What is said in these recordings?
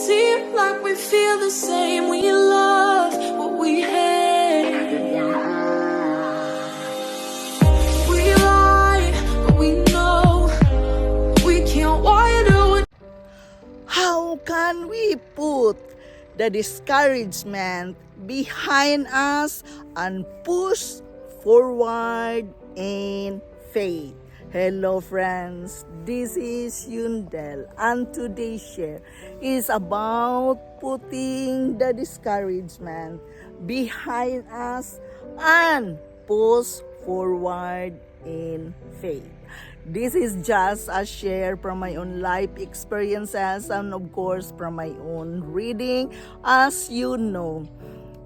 seem like we feel the same. We love what we hate. We lie, but we know we can't widen. How can we put the discouragement behind us and push forward in faith? Hello friends, this is Yundel, and today's share is about putting the discouragement behind us and push forward in faith. This is just a share from my own life experiences and of course from my own reading. As you know,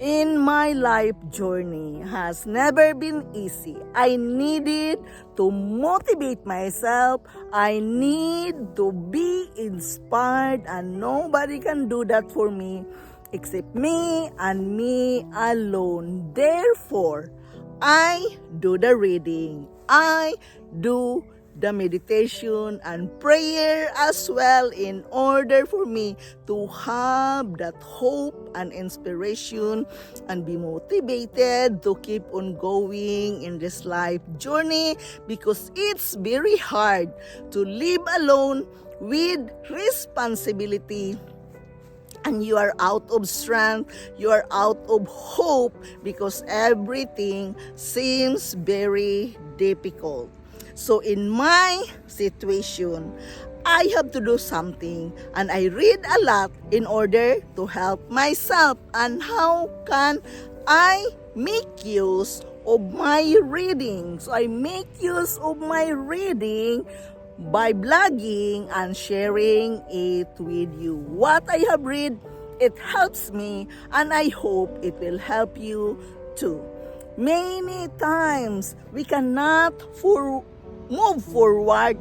in my life journey has never been easy. I needed to motivate myself. I need to be inspired, and nobody can do that for me except me and me alone. Therefore, I do the reading. I do the meditation and prayer as well in order for me to have that hope and inspiration and be motivated to keep on going in this life journey, because it's very hard to live alone with responsibility and you are out of strength, you are out of hope because everything seems very difficult. So in my situation, I have to do something, and I read a lot in order to help myself. And how can I make use of my reading? So I make use of my reading by blogging and sharing it with you. What I have read, it helps me, and I hope it will help you too. Many times we cannot move forward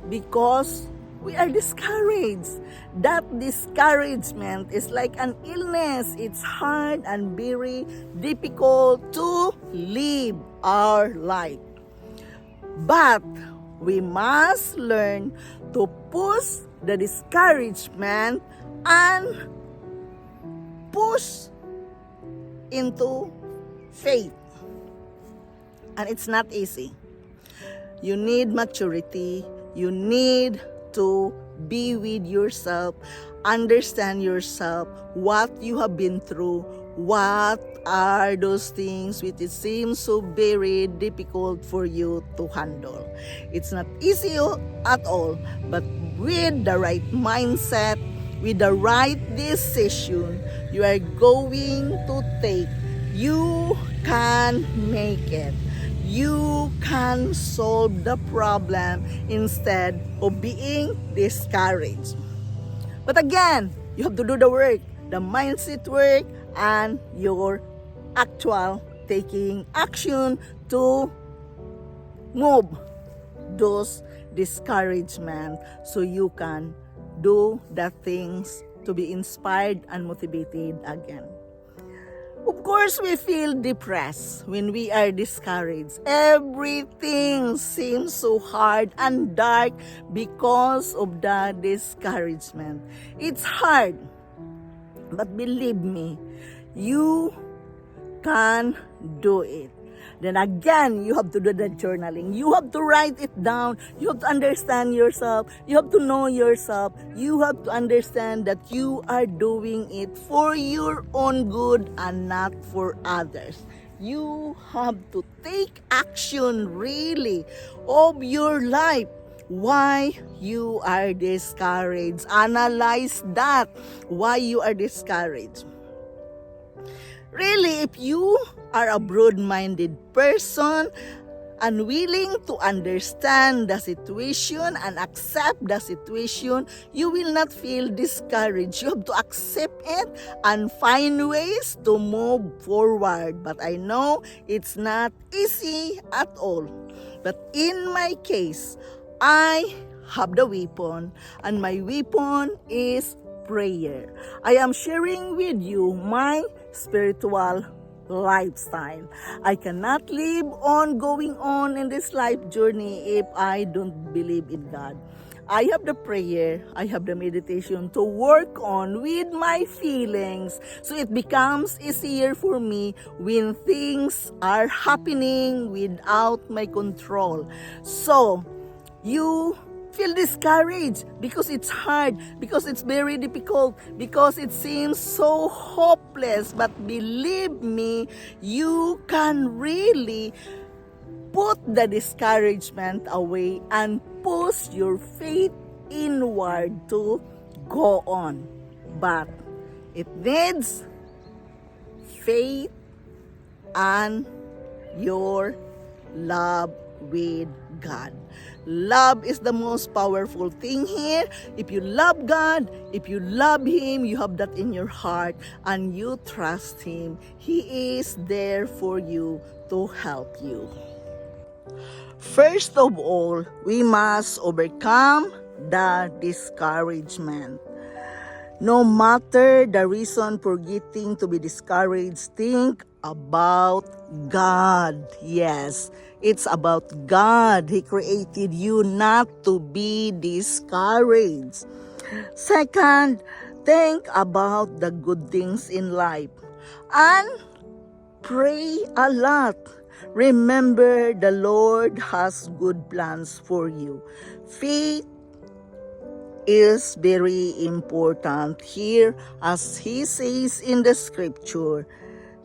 because we are discouraged. That discouragement is like an illness. It's hard and very difficult to live our life. But we must learn to push the discouragement and push into faith. And it's not easy. You need maturity. You need to be with yourself, understand yourself, what you have been through, what are those things which it seems so very difficult for you to handle. It's not easy at all, but with the right mindset, with the right decision you are going to take, you can make it. You can solve the problem instead of being discouraged. But again, you have to do the work, the mindset work, and your actual taking action to move those discouragement so you can do the things to be inspired and motivated again. Of course, we feel depressed when we are discouraged. Everything seems so hard and dark because of the discouragement. It's hard, but believe me, you can do it. Then again, you have to do the journaling. You have to write it down. You have to understand yourself. You have to know yourself. You have to understand that you are doing it for your own good and not for others. You have to take action really of your life. Why you are discouraged. Analyze that. Why you are discouraged. Really, if you are a broad-minded person, unwilling to understand the situation and accept the situation, you will not feel discouraged. You have to accept it and find ways to move forward. But I know it's not easy at all. But in my case, I have the weapon, and my weapon is prayer. I am sharing with you my spiritual lifestyle. I cannot live on going on in this life journey if I don't believe in God. I have the prayer, I have the meditation to work on with my feelings. So it becomes easier for me when things are happening without my control. So, you feel discouraged because it's hard, because it's very difficult, because it seems so hopeless. But believe me, you can really put the discouragement away and push your faith inward to go on. But it needs faith and your love with God. Love is the most powerful thing here. If you love God, if you love Him, you have that in your heart and you trust Him, He is there for you to help you. First of all, we must overcome the discouragement. No matter the reason for getting to be discouraged, think about God. Yes, it's about God. He created you not to be discouraged. Second, think about the good things in life and pray a lot. Remember, the Lord has good plans for you. Faith is very important here, as He says in the scripture,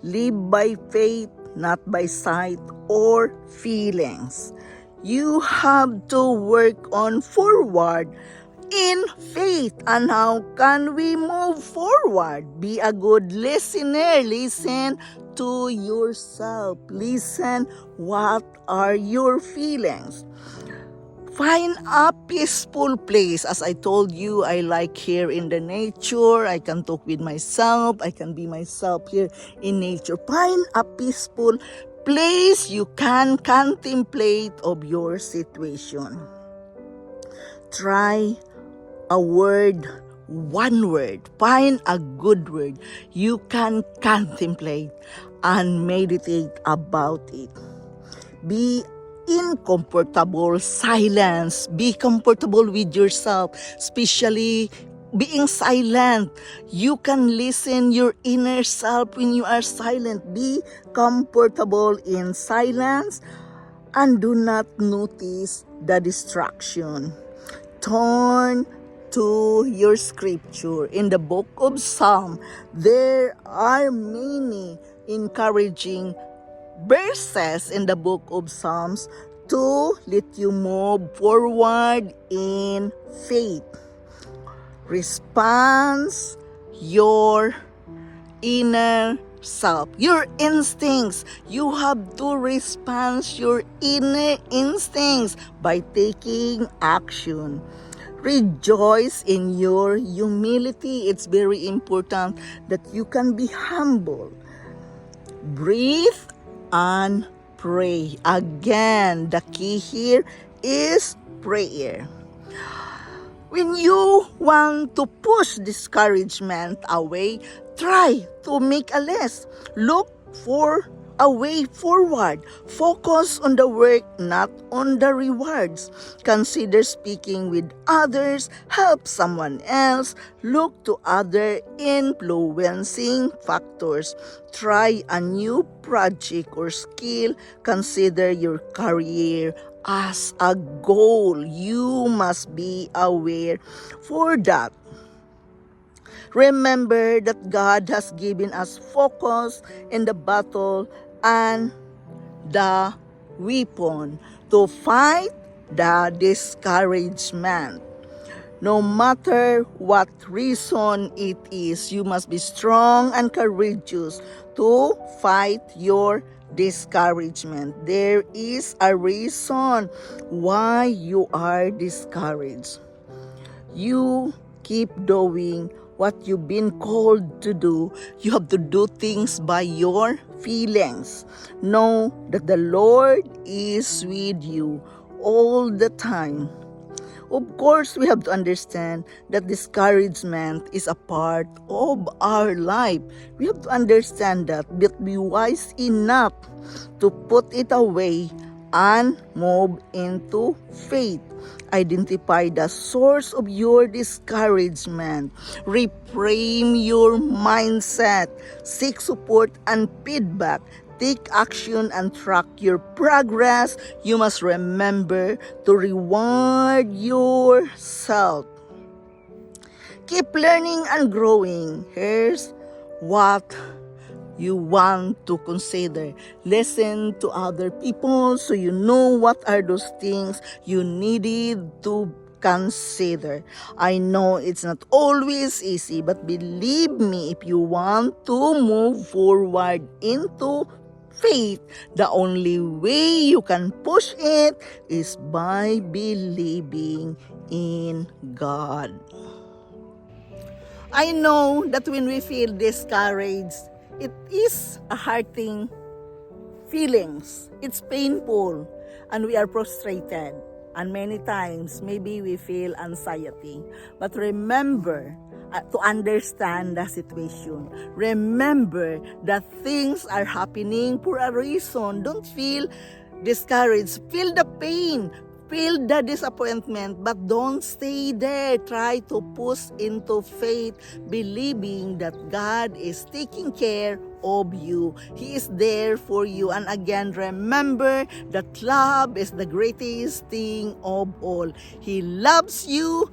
live by faith, not by sight or feelings. You have to work on forward in faith. And how can we move forward? Be a good listener. Listen to yourself. Listen, what are your feelings? Find a peaceful place. As I told you, I like here in the nature. I can talk with myself. I can be myself here in nature. Find a peaceful place you can contemplate of your situation. Try a word, one word. Find a good word you can contemplate and meditate about it. Be in comfortable silence. Be comfortable with yourself, especially being silent. You can listen your inner self when you are silent. Be comfortable in silence and do not notice the distraction. Turn to your scripture. In the book of Psalm, there are many encouraging verses in the book of Psalms to let you move forward in faith. Response your inner self, your instincts. You have to respond your inner instincts by taking action. Rejoice in your humility. It's very important that you can be humble. Breathe and pray. Again, the key here is prayer. When you want to push discouragement away, try to make a list. Look for a way forward. Focus on the work, not on the rewards. Consider speaking with others. Help someone else. Look to other influencing factors. Try a new project or skill. Consider your career as a goal. You must be aware for that. Remember that God has given us focus in the battle and the weapon to fight the discouragement. No matter what reason it is, you must be strong and courageous to fight your discouragement. There is a reason why you are discouraged. You keep doing what you've been called to do. You have to do things by your feelings. Know that the Lord is with you all the time. Of course, we have to understand that discouragement is a part of our life. We have to understand that, but be wise enough to put it away and move into faith. Identify the source of your discouragement. Reframe your mindset. Seek support and feedback. Take action and track your progress. You must remember to reward yourself. Keep learning and growing. Here's what you want to consider. Listen to other people so you know what are those things you needed to consider. I know it's not always easy, but believe me, if you want to move forward into faith, the only way you can push it is by believing in God. I know that when we feel discouraged, it is a hurting feelings. It's painful and we are frustrated. And many times, maybe we feel anxiety. But remember to understand the situation. Remember that things are happening for a reason. Don't feel discouraged. Feel the pain. Feel the disappointment, but don't stay there. Try to push into faith, believing that God is taking care of you. He is there for you. And again, remember that love is the greatest thing of all. He loves you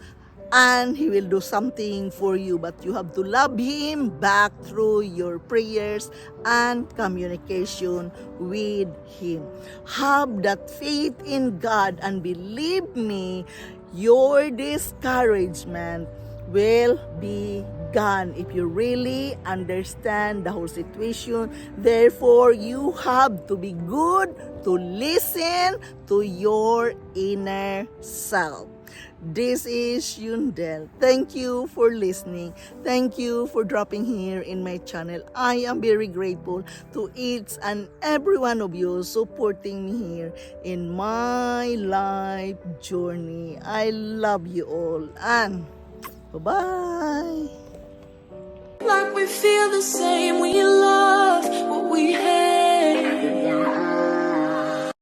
and He will do something for you, but you have to love Him back through your prayers and communication with Him. Have that faith in God, and believe me, your discouragement will be gone if you really understand the whole situation. Therefore, you have to be good to listen to your inner self. This is Yundel. Thank you for listening. Thank you for dropping here in my channel. I am very grateful to each and every one of you supporting me here in my life journey. I love you all, and bye-bye. Like we feel the same, we